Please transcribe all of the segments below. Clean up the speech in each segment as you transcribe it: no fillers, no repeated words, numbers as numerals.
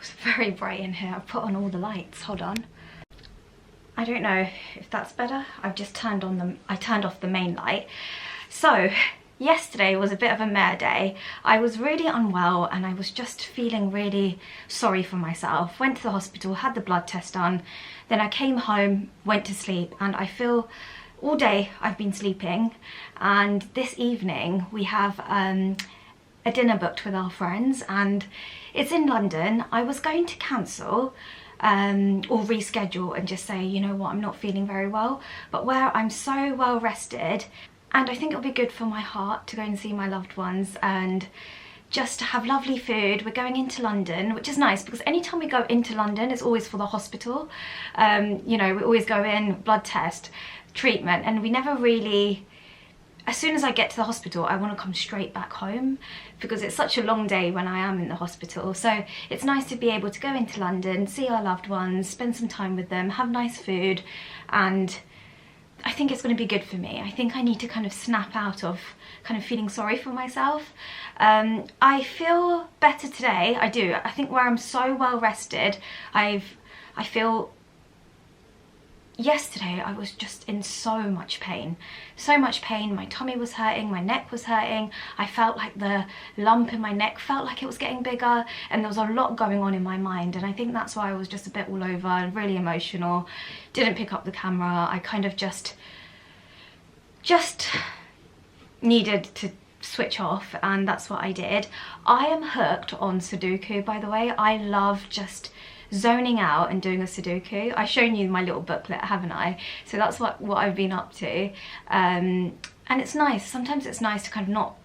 It's very bright in here. I've put on all the lights. Hold on. I don't know if that's better. I've just turned off the main light. So yesterday was a bit of a mare day. I was really unwell and I was just feeling really sorry for myself. Went to the hospital, had the blood test done. Then I came home, went to sleep, and I feel all day I've been sleeping. And this evening we have a dinner booked with our friends and it's in London. I was going to cancel or reschedule and just say, you know what, I'm not feeling very well, but where I'm so well rested, and I think it'll be good for my heart to go and see my loved ones and just to have lovely food. We're going into London, which is nice because anytime we go into London it's always for the hospital. You know, we always go in, blood test, treatment, and we never really, as soon as I get to the hospital I want to come straight back home because it's such a long day when I am in the hospital. So it's nice to be able to go into London, see our loved ones, spend some time with them, have nice food, and I think it's going to be good for me. I think I need to kind of snap out of kind of feeling sorry for myself. I feel better today, I do. I think where I'm so well rested, I feel. Yesterday I was just in so much pain. My tummy was hurting, my neck was hurting. I felt like the lump in my neck felt like it was getting bigger, and there was a lot going on in my mind, and I think that's why I was just a bit all over and really emotional. Didn't pick up the camera. I kind of just needed to switch off, and that's what I did. I am hooked on Sudoku, by the way. I love just zoning out and doing a Sudoku. I've shown you my little booklet, haven't I? So that's what I've been up to. And it's nice. Sometimes it's nice to kind of not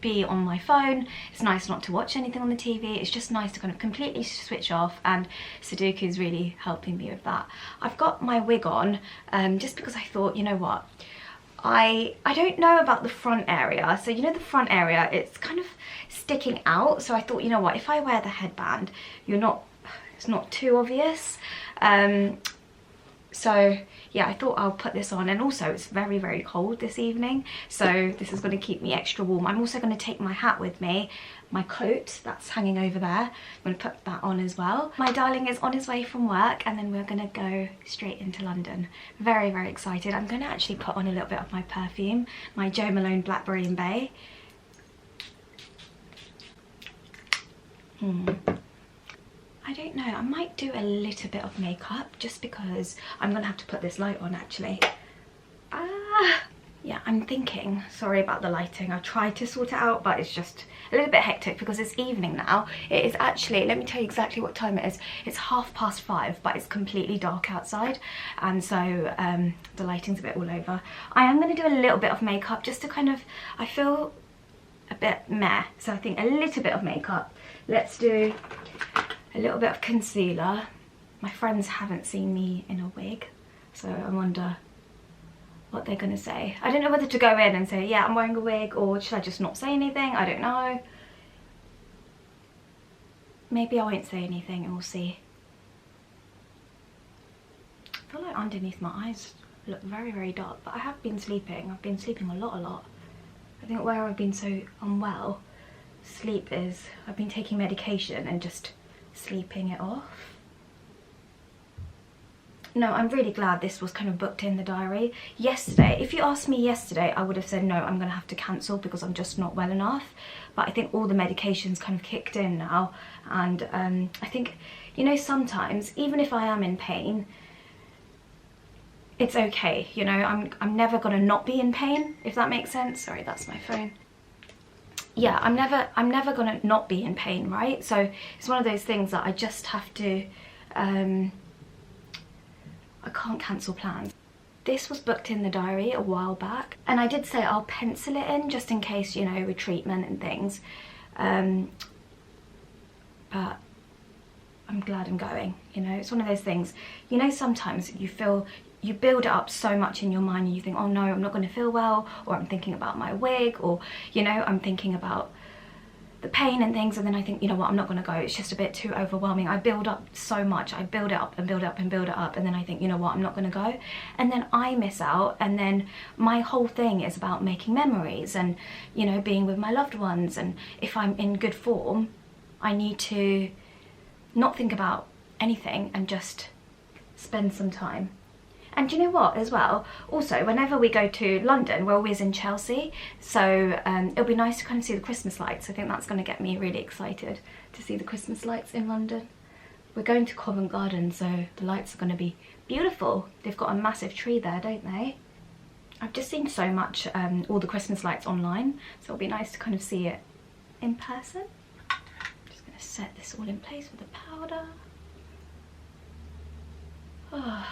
be on my phone. It's nice not to watch anything on the TV. It's just nice to kind of completely switch off, and Sudoku is really helping me with that. I've got my wig on just because I thought, you know what, I don't know about the front area. So you know the front area, it's kind of sticking out. So I thought, you know what, if I wear the headband, it's not too obvious. So yeah, I thought I'll put this on, and also it's very, very cold this evening, so this is going to keep me extra warm. I'm also going to take my hat with me, my coat that's hanging over there. I'm going to put that on as well. My darling is on his way from work, and then we're going to go straight into London. Very, very excited. I'm going to actually put on a little bit of my perfume, my Jo Malone Blackberry and Bay. I don't know, I might do a little bit of makeup just because I'm gonna have to put this light on actually. Yeah, I'm thinking, sorry about the lighting, I tried to sort it out, but it's just a little bit hectic because it's evening now. It is actually, let me tell you exactly what time it is. It's 5:30, but it's completely dark outside, and so the lighting's a bit all over. I am gonna do a little bit of makeup just to kind of, I feel a bit meh, so I think a little bit of makeup. Let's do a little bit of concealer. My friends haven't seen me in a wig, so I wonder what they're gonna say. I don't know whether to go in and say, yeah, I'm wearing a wig, or should I just not say anything? I don't know. Maybe I won't say anything and we'll see. I feel like underneath my eyes look very, very dark, but I have been sleeping. I've been sleeping a lot. I think where I've been so unwell, sleep is, I've been taking medication and just sleeping it off. No, I'm really glad this was kind of booked in the diary. Yesterday, if you asked me yesterday, I would have said no, I'm gonna have to cancel because I'm just not well enough. But I think all the medication's kind of kicked in now, and I think, you know, sometimes even if I am in pain, it's okay, you know. I'm never gonna not be in pain, if that makes sense. Sorry, that's my phone. Yeah, I'm never gonna not be in pain, right? So it's one of those things that I just have to, I can't cancel plans. This was booked in the diary a while back, and I did say I'll pencil it in just in case, you know, with treatment and things. But I'm glad I'm going, you know. It's one of those things, you know, sometimes you feel, you build it up so much in your mind and you think, oh no, I'm not going to feel well, or I'm thinking about my wig, or, you know, I'm thinking about the pain and things, and then I think, you know what, I'm not going to go, it's just a bit too overwhelming. I build up so much, I build it up and build it up and build it up, and then I think, you know what, I'm not going to go, and then I miss out, and then my whole thing is about making memories and, you know, being with my loved ones. And if I'm in good form, I need to not think about anything and just spend some time. And do you know what as well, also whenever we go to London, we're always in Chelsea, so it'll be nice to kind of see the Christmas lights. I think that's going to get me really excited to see the Christmas lights in London. We're going to Covent Garden, so the lights are going to be beautiful. They've got a massive tree there, don't they? I've just seen so much all the Christmas lights online, so it'll be nice to kind of see it in person. I'm just going to set this all in place with the powder. Oh.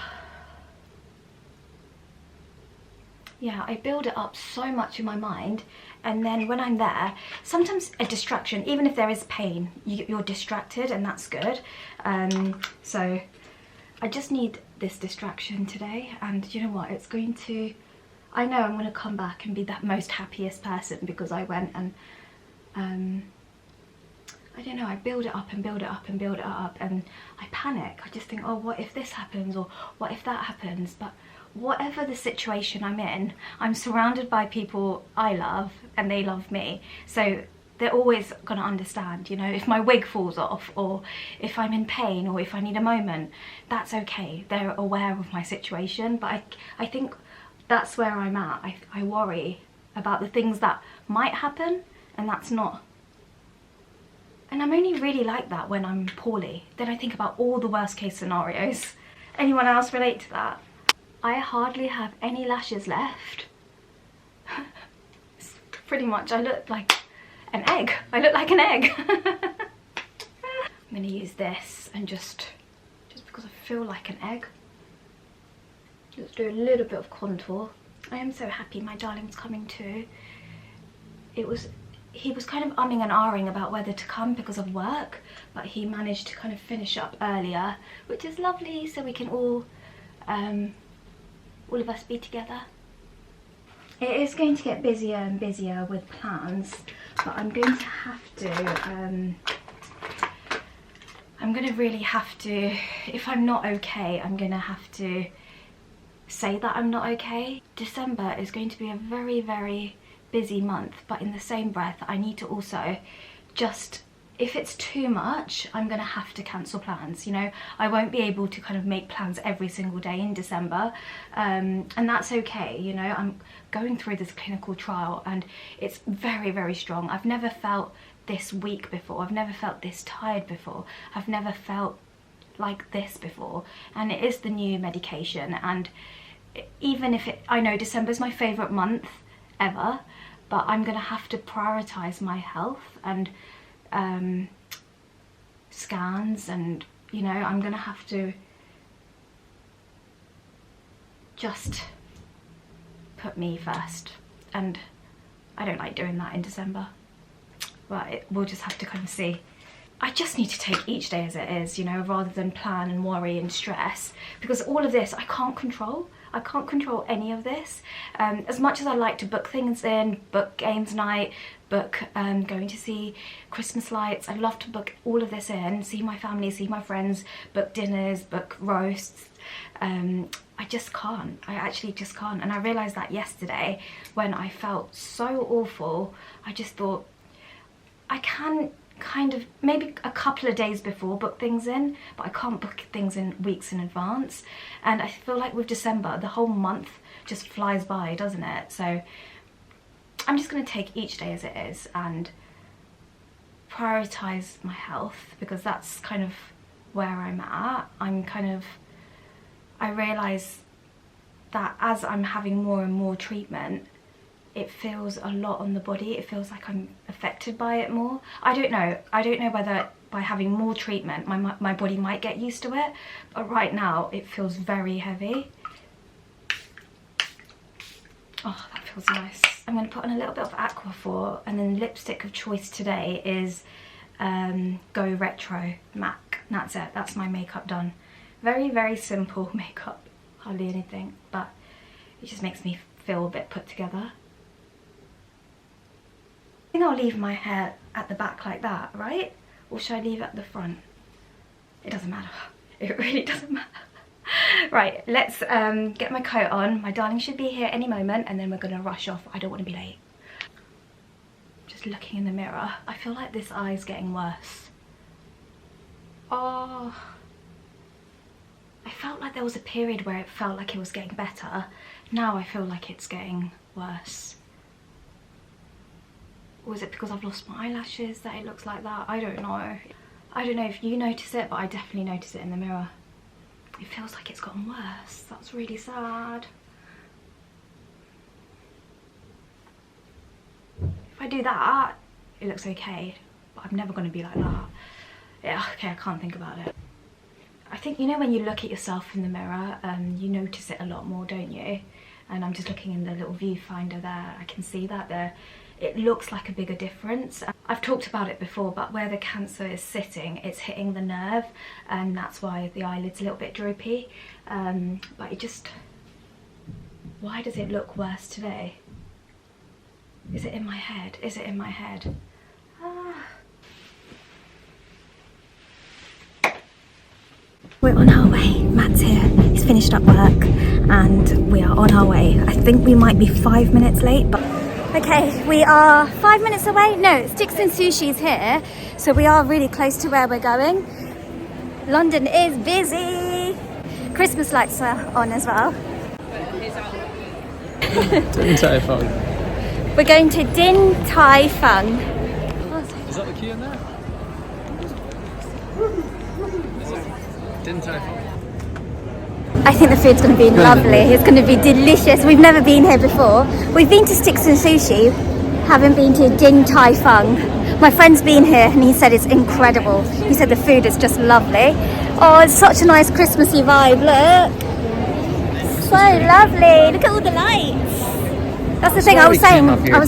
Yeah, I build it up so much in my mind, and then when I'm there, sometimes a distraction, even if there is pain, you're distracted, and that's good. So I just need this distraction today, and you know what, it's going to, I know I'm going to come back and be that most happiest person because I went and I don't know, I build it up and build it up and build it up, and I panic. I just think, oh, what if this happens, or what if that happens? But whatever the situation I'm in, I'm surrounded by people I love and they love me, so they're always gonna understand, you know, if my wig falls off, or if I'm in pain, or if I need a moment, that's okay. They're aware of my situation. But I think that's where I'm at. I worry about the things that might happen, and that's not, and I'm only really like that when I'm poorly. Then I think about all the worst case scenarios. Anyone else relate to that? I hardly have any lashes left. Pretty much, I look like an egg. I look like an egg. I'm gonna use this and just because I feel like an egg. Let's do a little bit of contour. I am so happy my darling's coming too. He was kind of umming and ahhing about whether to come because of work, but he managed to kind of finish up earlier, which is lovely, so we can all of us be together. It is going to get busier and busier with plans, but I'm going to have to, I'm going to really have to, if I'm not okay, I'm going to have to say that I'm not okay. December is going to be a very, very busy month, but in the same breath, I need to also just, if it's too much, I'm gonna have to cancel plans, you know. I won't be able to kind of make plans every single day in December, and that's okay, you know. I'm going through this clinical trial and it's very, very strong. I've never felt this weak before. I've never felt this tired before. I've never felt like this before, and it is the new medication. And even if I know December's my favorite month ever, but I'm gonna have to prioritize my health and scans, and you know, I'm gonna have to just put me first, and I don't like doing that in December, but we'll just have to kind of see. I just need to take each day as it is, you know, rather than plan and worry and stress, because all of this I can't control. I can't control any of this. As much as I like to book things in, book games night, book going to see Christmas lights, I love to book all of this in, see my family, see my friends, book dinners, book roasts. I just can't. I actually just can't. And I realised that yesterday when I felt so awful. I just thought, I can kind of maybe a couple of days before book things in, but I can't book things in weeks in advance. And I feel like with December, the whole month just flies by, doesn't it? So I'm just going to take each day as it is and prioritize my health, because that's kind of where I'm at. I realize that as I'm having more and more treatment, it feels a lot on the body. It feels like I'm affected by it more. I don't know whether by having more treatment my body might get used to it, but right now it feels very heavy. Oh, that feels nice. I'm going to put on a little bit of Aquaphor, and then lipstick of choice today is Go Retro MAC. And that's it. That's my makeup done. Very, very simple makeup. Hardly anything, but it just makes me feel a bit put together. I think I'll leave my hair at the back like that, right? Or should I leave it at the front? It doesn't matter. It really doesn't matter. Right, let's get my coat on. My darling should be here any moment, and then we're gonna rush off. I don't want to be late. Just looking in the mirror, I feel like this eye is getting worse. Oh, I felt like there was a period where it felt like it was getting better. Now I feel like it's getting worse. Or is it because I've lost my eyelashes that it looks like that? I don't know. I don't know if you notice it, but I definitely notice it in the mirror. It feels like it's gotten worse. That's really sad. If I do that, it looks okay, but I'm never going to be like that. Yeah, okay, I can't think about it. I think, you know, when you look at yourself in the mirror, you notice it a lot more, don't you? And I'm just looking in the little viewfinder there. I can see that there. It looks like a bigger difference. I've talked about it before, but where the cancer is sitting, it's hitting the nerve, and that's why the eyelid's a little bit droopy. But it just... Why does it look worse today? Is it in my head? Is it in my head? We're on our way. Matt's here. He's finished up work and we are on our way. I think we might be 5 minutes late, but... Okay, we are 5 minutes away. No, Sticks and Sushi's here, so we are really close to where we're going. London is busy. Christmas lights are on as well. Din Tai Fung. We're going to Din Tai Fung. Is that the key in there? Din Tai Fung. I think the food's going to be lovely. It's going to be delicious. We've never been here before. We've been to Sticks and Sushi, haven't been to Din Tai Fung. My friend's been here and he said it's incredible. He said the food is just lovely. Oh, it's such a nice Christmassy vibe. Look. So lovely. Look at all the lights. That's the thing I was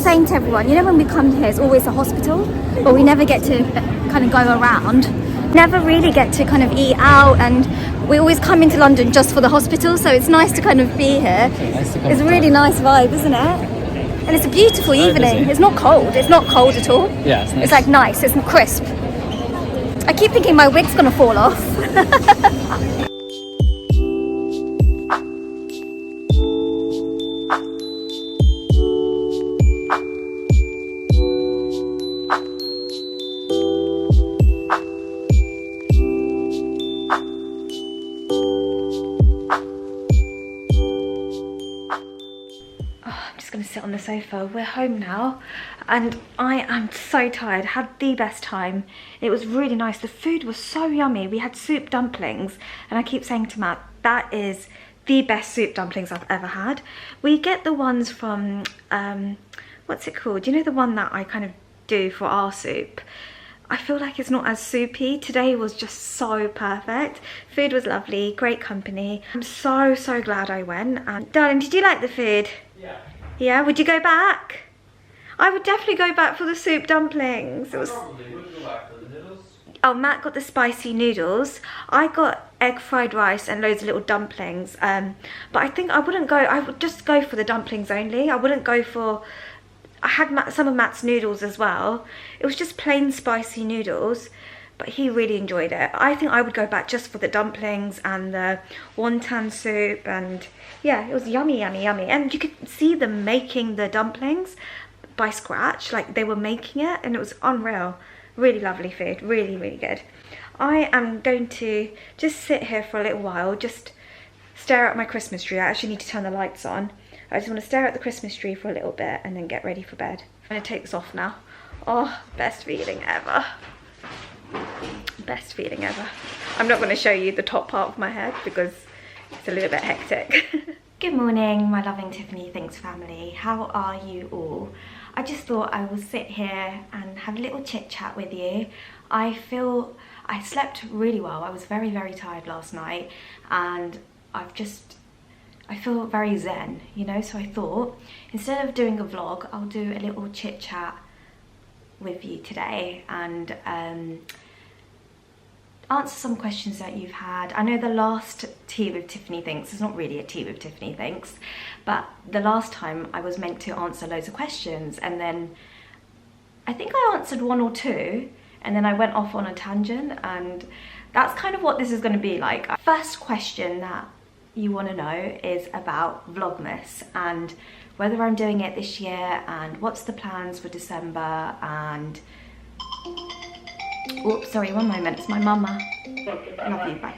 saying to everyone, you know, when we come here, it's always a hospital, but we never get to kind of go around. Never really get to kind of eat out, and we always come into London just for the hospital, so it's nice to kind of be here. It's a really nice vibe, isn't it? And it's a beautiful evening. It's not cold. It's not cold at all. Yeah, it's nice. It's like nice. It's crisp. I keep thinking my wig's gonna fall off. Sit on the sofa. We're home now and I am so tired. Had the best time. It was really nice. The food was so yummy. We had soup dumplings and I keep saying to Matt, that is the best soup dumplings I've ever had. We get the ones from what's it called, you know, the one that I kind of do for our soup. I feel like it's not as soupy. Today was just so perfect. Food was lovely, great company. I'm so glad I went. And darling, did you like the food? Yeah. Yeah, would you go back? I would definitely go back for the soup dumplings. It was... Probably would go back for the noodles. Oh, Matt got the spicy noodles. I got egg fried rice and loads of little dumplings. But I think I wouldn't go, I would just go for the dumplings only. I wouldn't go for... I had some of Matt's noodles as well. It was just plain spicy noodles, but he really enjoyed it. I think I would go back just for the dumplings and the wonton soup, and yeah, it was yummy, yummy, yummy. And you could see them making the dumplings by scratch, like they were making it, and it was unreal. Really lovely food, really, really good. I am going to just sit here for a little while, just stare at my Christmas tree. I actually need to turn the lights on. I just want to stare at the Christmas tree for a little bit and then get ready for bed. I'm going to take this off now. Oh, best feeling ever. Best feeling ever. I'm not going to show you the top part of my head because it's a little bit hectic. Good morning, my loving Tiffany Thinks family. How are you all? I just thought I would sit here and have a little chit chat with you. I feel I slept really well. I was very, very tired last night and I feel very zen, you know, so I thought instead of doing a vlog, I'll do a little chit chat with you today and answer some questions that you've had. I know the last Tea with Tiffany Thinks is not really a Tea with Tiffany Thinks, but the last time I was meant to answer loads of questions and then I think I answered one or two and then I went off on a tangent, and that's kind of what this is going to be like. First question that you want to know is about Vlogmas and whether I'm doing it this year and what's the plans for December and Oops, sorry, one moment, it's my mama. Love you, bye.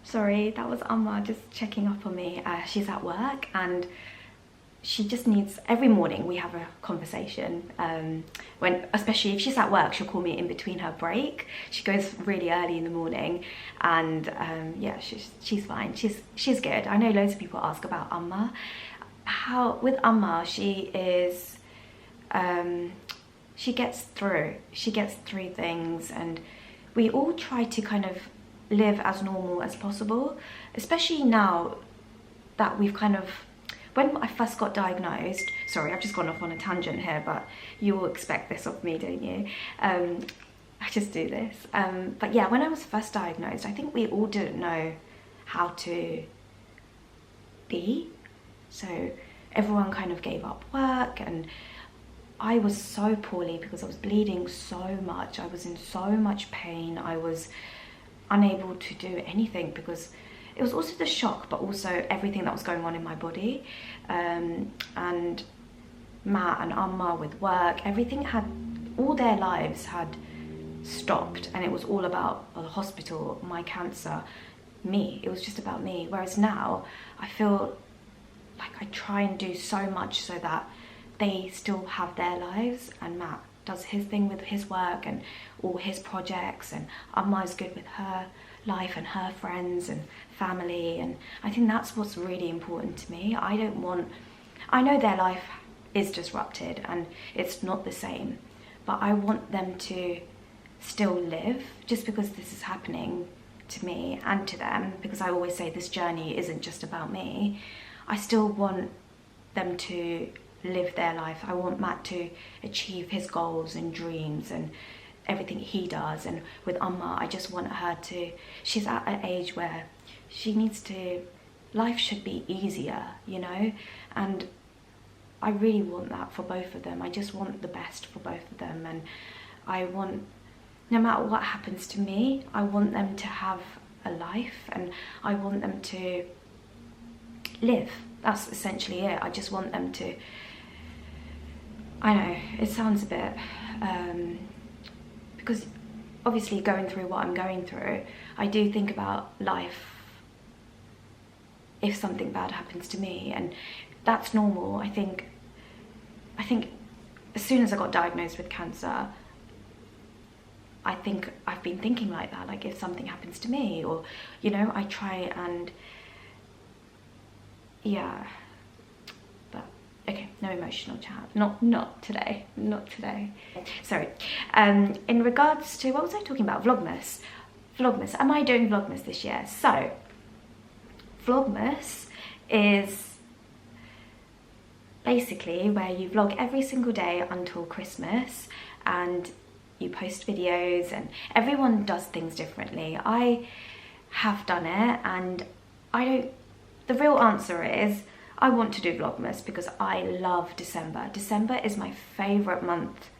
Sorry, that was Amma just checking up on me. She's at work and she just needs, every morning we have a conversation. Especially if she's at work, she'll call me in between her break. She goes really early in the morning and yeah, she's fine. She's good. I know loads of people ask about Amma. With Amma, she is, she gets through things, and we all try to kind of live as normal as possible, especially now that we've kind of, when I first got diagnosed, sorry, I've just gone off on a tangent here, but you all expect this of me, don't you? I just do this. But yeah, when I was first diagnosed, I think we all didn't know how to be. So everyone kind of gave up work, and I was so poorly because I was bleeding so much. I was in so much pain. I was unable to do anything because it was also the shock, but also everything that was going on in my body. And Matt and Amma with work, everything all their lives had stopped, and it was all about the hospital, my cancer, me. It was just about me. Whereas now, I feel like I try and do so much so that they still have their lives, and Matt does his thing with his work and all his projects, and Amma's good with her life and her friends and family, and I think that's what's really important to me. I know their life is disrupted and it's not the same, but I want them to still live, just because this is happening to me and to them, because I always say this journey isn't just about me. I still want them to live their life. I want Matt to achieve his goals and dreams and everything he does. And with Amma, I just want her to, she's at an age where she needs to, life should be easier, you know? And I really want that for both of them. I just want the best for both of them. And I want, no matter what happens to me, I want them to have a life, and I want them to live. That's essentially it. I just want them to, I know it sounds a bit because obviously going through what I'm going through, I do think about life if something bad happens to me, and that's normal. I think as soon as I got diagnosed with cancer, I think I've been thinking like that, like if something happens to me, or you know, I try and yeah, but okay, no emotional chat, not today. Sorry. In regards to, what was I talking about? Vlogmas, am I doing Vlogmas this year? So Vlogmas is basically where you vlog every single day until Christmas, and you post videos, and everyone does things differently. I have done it, and the real answer is I want to do Vlogmas because I love December. December is my favourite month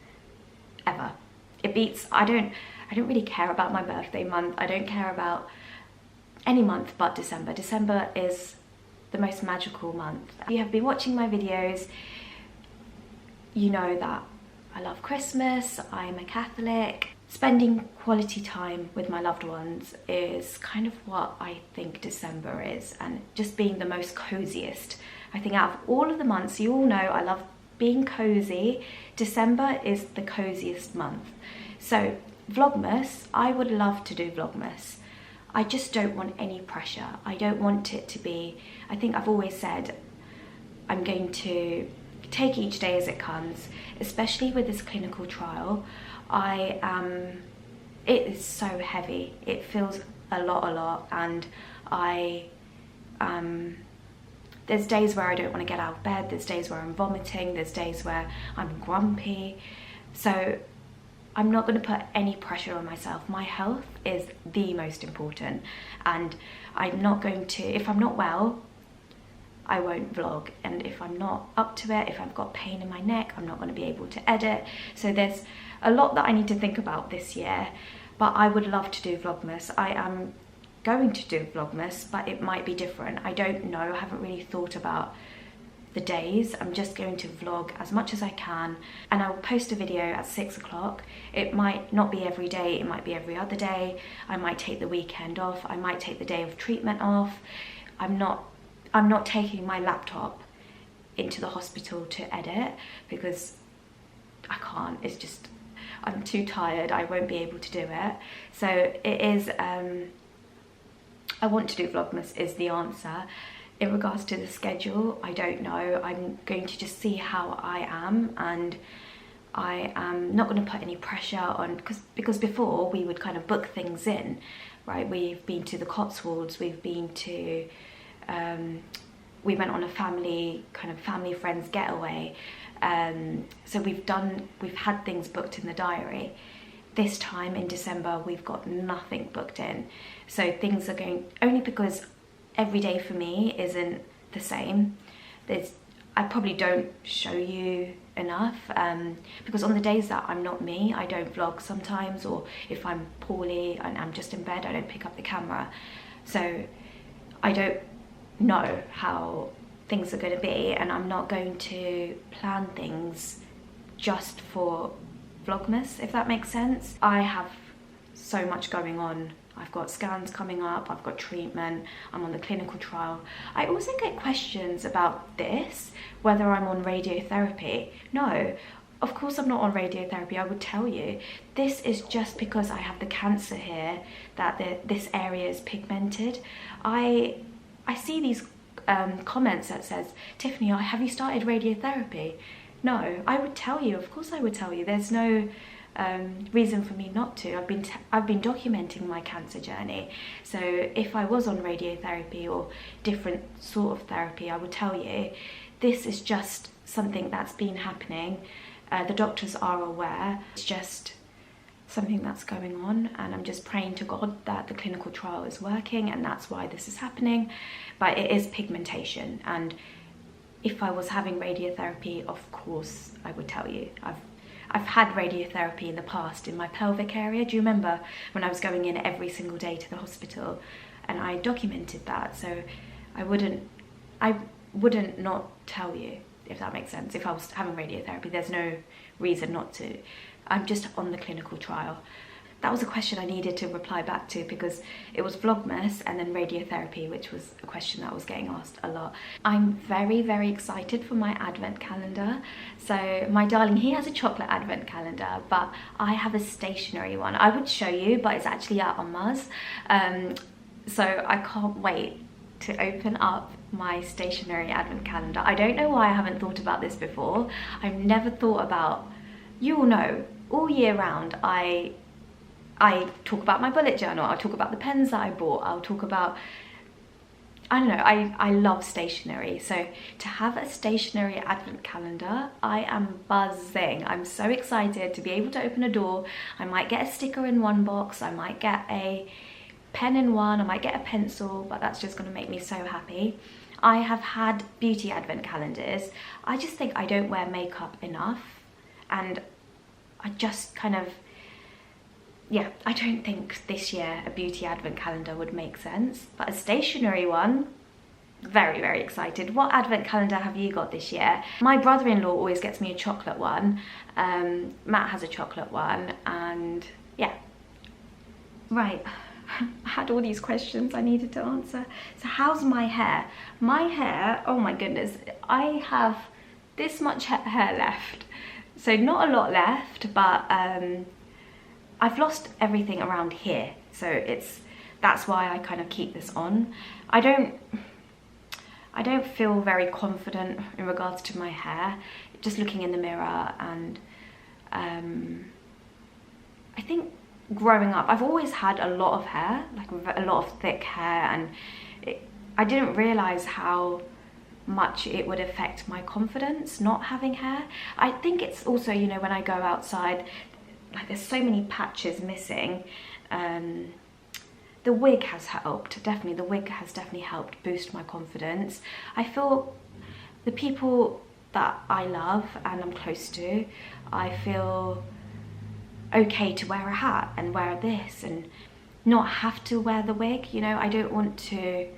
ever. It beats, I don't really care about my birthday month. I don't care about any month but December. December is the most magical month. If you have been watching my videos, you know that I love Christmas, I'm a Catholic. Spending quality time with my loved ones is kind of what I think December is, and just being the most coziest. I think out of all of the months, you all know I love being cozy. December is the coziest month. So Vlogmas, I would love to do Vlogmas. I just don't want any pressure. I don't want it to be, I think I've always said I'm going to take each day as it comes, especially with this clinical trial. It is so heavy. It feels a lot, and there's days where I don't want to get out of bed, there's days where I'm vomiting, there's days where I'm grumpy. So I'm not going to put any pressure on myself. My health is the most important, and I'm not going to, if I'm not well, I won't vlog, and if I'm not up to it, if I've got pain in my neck, I'm not going to be able to edit. So there's a lot that I need to think about this year, but I would love to do Vlogmas. I am going to do Vlogmas, but it might be different. I don't know, I haven't really thought about the days. I'm just going to vlog as much as I can, and I will post a video at 6 o'clock. It might not be every day, it might be every other day. I might take the weekend off, I might take the day of treatment off. I'm not taking my laptop into the hospital to edit because I can't. It's just, I'm too tired, I won't be able to do it. So it is, I want to do Vlogmas is the answer. In regards to the schedule, I don't know. I'm going to just see how I am, and I am not going to put any pressure on, because before we would kind of book things in, right? We've been to the Cotswolds, we've been to, we went on a family friends getaway. So we've had things booked in the diary. This time in December, we've got nothing booked in. So things are going, only because every day for me isn't the same. I probably don't show you enough, because on the days that I'm not me, I don't vlog sometimes, or if I'm poorly and I'm just in bed, I don't pick up the camera. So I don't know how things are going to be, and I'm not going to plan things just for Vlogmas, if that makes sense. I have so much going on. I've got scans coming up, I've got treatment, I'm on the clinical trial. I also get questions about this, whether I'm on radiotherapy. No, of course I'm not on radiotherapy, I would tell you. This is just because I have the cancer here, that this area is pigmented. I see these comments that says, Tiffany, have you started radiotherapy? No, I would tell you, of course I would tell you. There's no reason for me not to. I've been documenting my cancer journey. So if I was on radiotherapy or different sort of therapy, I would tell you. This is just something that's been happening. The doctors are aware. It's just something that's going on, and I'm just praying to God that the clinical trial is working, and that's why this is happening. But it is pigmentation, and if I was having radiotherapy, of course I would tell you. I've had radiotherapy in the past in my pelvic area. Do you remember when I was going in every single day to the hospital? And I documented that, so I wouldn't not tell you, if that makes sense. If I was having radiotherapy, there's no reason not to. I'm just on the clinical trial. That was a question I needed to reply back to, because it was Vlogmas and then radiotherapy, which was a question that I was getting asked a lot. I'm very, very excited for my advent calendar. So my darling, he has a chocolate advent calendar, but I have a stationary one. I would show you, but it's actually at Oma's. So I can't wait to open up my stationary advent calendar. I don't know why I haven't thought about this before. I've never thought about, you all know, all year round, I talk about my bullet journal, I'll talk about the pens that I bought, I'll talk about, I don't know, I love stationery. So to have a stationery advent calendar, I am buzzing. I'm so excited to be able to open a door. I might get a sticker in one box, I might get a pen in one, I might get a pencil, but that's just gonna make me so happy. I have had beauty advent calendars. I just think I don't wear makeup enough, and I just kind of, yeah, I don't think this year a beauty advent calendar would make sense, but a stationary one, very, very excited. What advent calendar have you got this year? My brother-in-law always gets me a chocolate one. Matt has a chocolate one, and yeah. Right, I had all these questions I needed to answer. So how's my hair? My hair, oh my goodness, I have this much hair left. So not a lot left, but I've lost everything around here, so that's why I kind of keep this on. I don't feel very confident in regards to my hair, just looking in the mirror, and I think growing up, I've always had a lot of hair, like a lot of thick hair, and I didn't realise how much it would affect my confidence not having hair. I think it's also, you know, when I go outside, like there's so many patches missing. The wig has helped, definitely. The wig has definitely helped boost my confidence. I feel the people that I love and I'm close to, I feel okay to wear a hat and wear this and not have to wear the wig, you know. I don't want to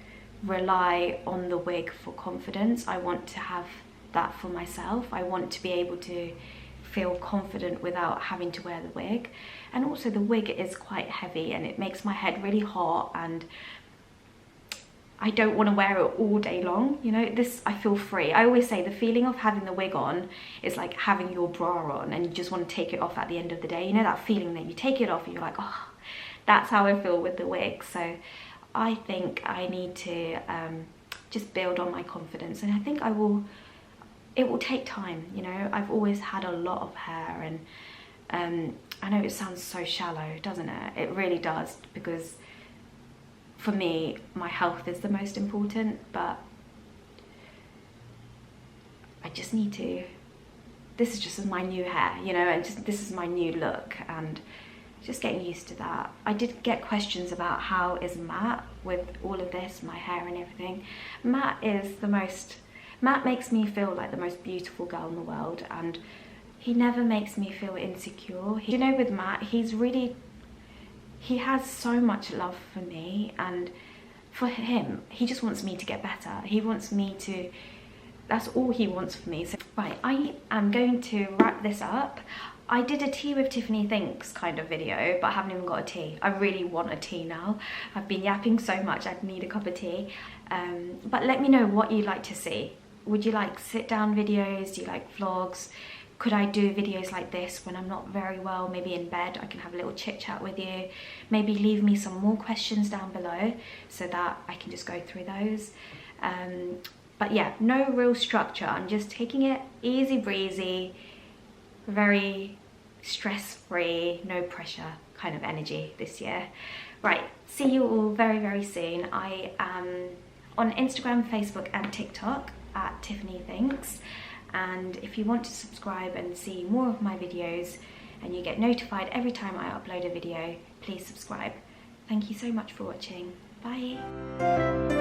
rely on the wig for confidence. I want to have that for myself. I want to be able to feel confident without having to wear the wig. And also the wig is quite heavy and it makes my head really hot, and I don't want to wear it all day long. You know, this, I feel free. I always say the feeling of having the wig on is like having your bra on and you just want to take it off at the end of the day. You know that feeling that you take it off and you're like, oh, that's how I feel with the wig. So I think I need to just build on my confidence, and I think it will take time. You know, I've always had a lot of hair, and I know it sounds so shallow, doesn't it? It really does, because for me, my health is the most important, but I just need to, this is just my new hair, you know, and just this is my new look, and just getting used to that. I did get questions about how is Matt with all of this, my hair and everything. Matt makes me feel like the most beautiful girl in the world, and he never makes me feel insecure. You know, with Matt, he has so much love for me, and for him, he just wants me to get better. He wants me to, that's all he wants for me. So, right, I am going to wrap this up. I did a tea with Tiffany Thinks kind of video, but I haven't even got a tea. I really want a tea now. I've been yapping so much, I'd need a cup of tea. But let me know what you'd like to see. Would you like sit down videos? Do you like vlogs? Could I do videos like this when I'm not very well, maybe in bed? I can have a little chit chat with you. Maybe leave me some more questions down below so that I can just go through those. But yeah, no real structure. I'm just taking it easy breezy, very stress-free, no pressure kind of energy this year. Right, see you all very, very soon. I am on Instagram, Facebook and TikTok at Tiffany Thinks. And if you want to subscribe and see more of my videos and you get notified every time I upload a video, please subscribe. Thank you so much for watching. Bye.